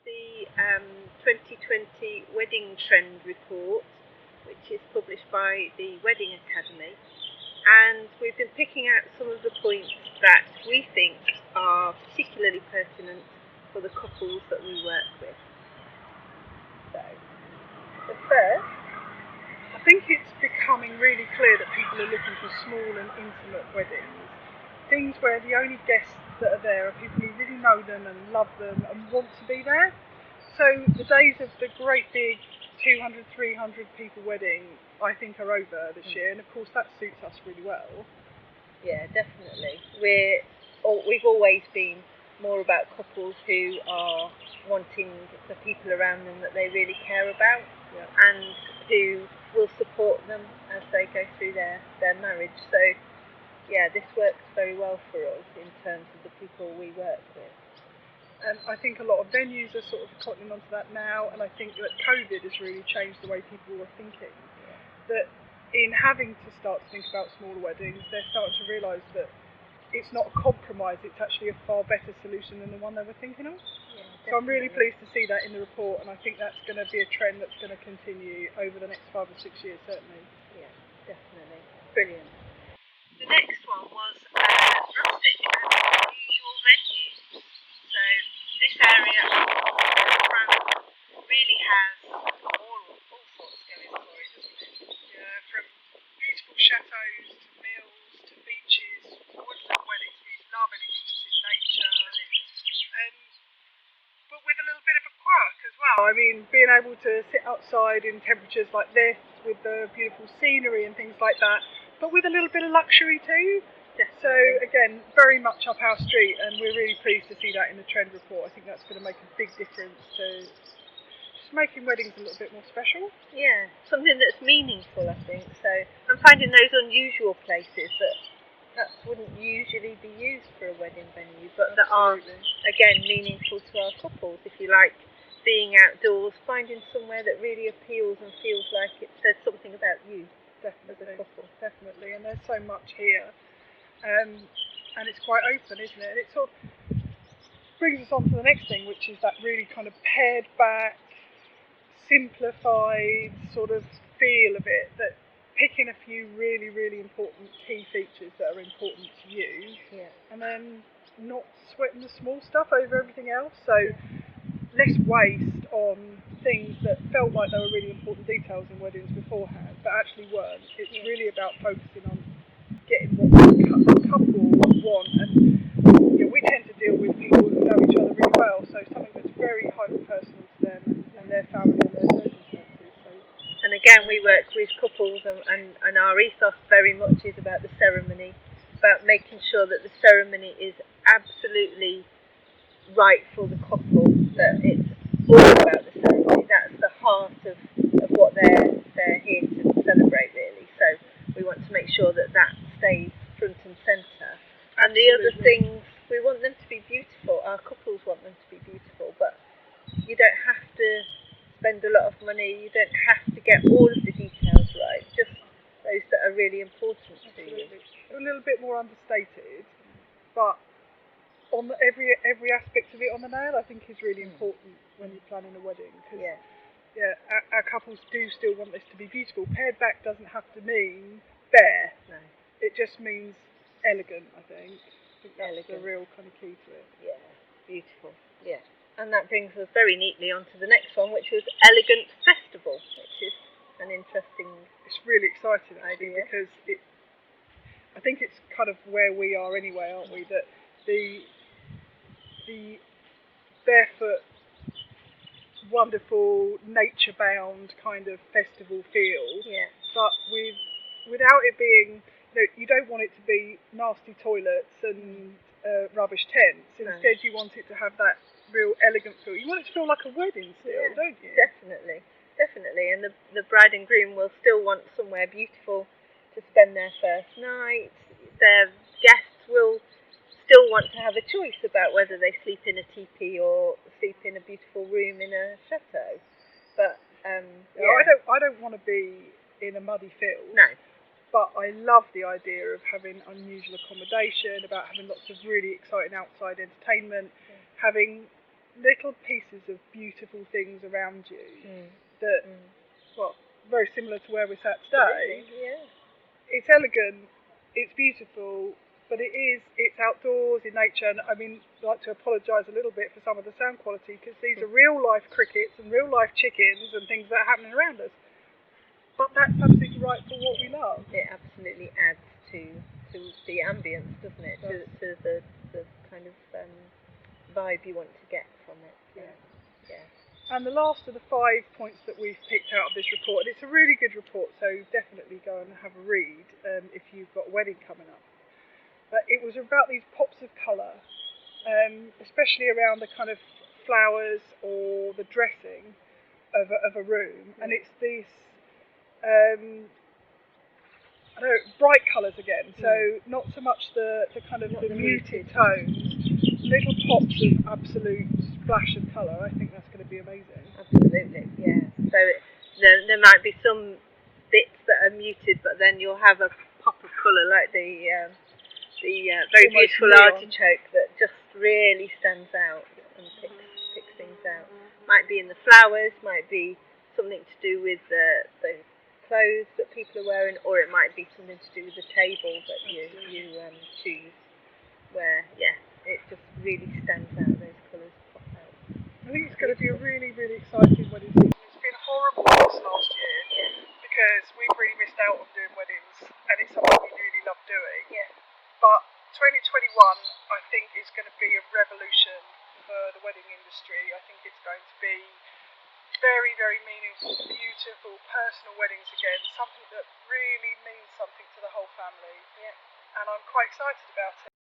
the 2020 Wedding Trend Report, which is published by the Wedding Academy, and we've been picking out some of the points that we think are particularly pertinent for the couples that we work with. So, the first, I think it's becoming really clear that people are looking for small and intimate weddings. Things where the only guests that are there are people who really know them and love them and want to be there. So the days of the great big 200, 300 people wedding, I think, are over this year, and of course that suits us really well. Yeah, definitely. We've always been more about couples who are wanting the people around them that they really care about, and who will support them as they go through their marriage. So yeah, this works very well for us in terms of the people we work with. And I think a lot of venues are sort of cottoning onto that now, and I think that COVID has really changed the way people were thinking. That in having to start to think about smaller weddings, they're starting to realise that it's not a compromise, it's actually a far better solution than the one they were thinking of. So I'm really pleased to see that in the report, and I think that's going to be a trend that's going to continue over the next 5 or 6 years, certainly. Yeah, definitely. Brilliant. The next one was rustic and unusual venues. So this area of France really has all sorts going for it, doesn't it? Yeah, from beautiful chateaus to mills to beaches, woodland weddings. We love anything that's in nature. But with a little bit of a quirk as well. I mean, being able to sit outside in temperatures like this with the beautiful scenery and things like that, but with a little bit of luxury too. Definitely. So again, very much up our street, and we're really pleased to see that in the trend report. I think that's going to make a big difference to just making weddings a little bit more special. Yeah, something that's meaningful, I think. So I'm finding those unusual places that wouldn't usually be used for a wedding venue, but that are, again, meaningful to our couples. If you like being outdoors, finding somewhere that really appeals and feels like it says something about you as a couple. Definitely, and there's so much here. And it's quite open, isn't it? And it sort of brings us on to the next thing, which is that really kind of pared back, simplified sort of feel of it, that picking a few really, really important key features that are important to you, and then not sweating the small stuff over everything else. So less waste on things that felt like they were really important details in weddings beforehand, but actually weren't. It's really about focusing on getting what the couple want, and we tend to deal with people who know each other really well, so something that's very highly personal to them and their family and their circumstances. And again, we work with couples, and our ethos very much is about the ceremony, about making sure that the ceremony is absolutely right for the couple, that it's all about the ceremony. That's the heart of what they're here to celebrate, really. So we want to make sure that stays front and centre. And the other things, we want them to be beautiful. Our couples want them to be beautiful, but you don't have to spend a lot of money. You don't have to get all of the details right. Just those that are really important to you. A little bit more understated, but on every aspect of it on the nail, I think is really important when you're planning a wedding. Cause, our couples do still want this to be beautiful. Pared back doesn't have to mean bare. No. It just means elegant, I think. That's elegant. The real kind of key to it. Yeah, beautiful. Yeah. And that brings us very neatly onto the next one, which was Elegant Festival, which is an interesting It's really exciting, actually, idea. because I think it's kind of where we are anyway, aren't we? That the barefoot, wonderful, nature-bound kind of festival feel, but without it being, you don't want it to be nasty toilets and rubbish tents. Instead, you want it to have that real elegant feel. You want it to feel like a wedding still, don't you? Definitely. And the bride and groom will still want somewhere beautiful to spend their first night. Their guests will still want to have a choice about whether they sleep in a teepee or sleep in a beautiful room in a chateau. But I don't want to be in a muddy field. No. But I love the idea of having unusual accommodation, about having lots of really exciting outside entertainment, having little pieces of beautiful things around you that, well, very similar to where we're sat today. Yeah. It's elegant, it's beautiful, but it's outdoors in nature. And I mean, I'd like to apologise a little bit for some of the sound quality, because these are real life crickets and real life chickens and things that are happening around us. But that's absolutely right for what we love. It absolutely adds to the ambience, doesn't it? To the kind of vibe you want to get from it. Yeah. And the last of the 5 points that we've picked out of this report, and it's a really good report, so definitely go and have a read if you've got a wedding coming up. But it was about these pops of colour, especially around the kind of flowers or the dressing of a room. And it's these bright colours again, so not so much the kind of the muted tones, little pops of absolute splash of colour. I think that's going to be amazing. Absolutely, yeah. So there might be some bits that are muted, but then you'll have a pop of colour, like the very beautiful artichoke that just really stands out and picks things out. Might be in the flowers, might be something to do with the clothes that people are wearing, or it might be something to do with the table that you choose, where it just really stands out. Those colours pop out. I think it's going to be a really, really exciting wedding season. It's been horrible this last year because we've really missed out on doing weddings, and it's something we really love doing. But 2021, I think, is going to be a revolution for the wedding industry. I think it's going to be very, very meaningful, beautiful, personal weddings again, something that really means something to the whole family. And I'm quite excited about it.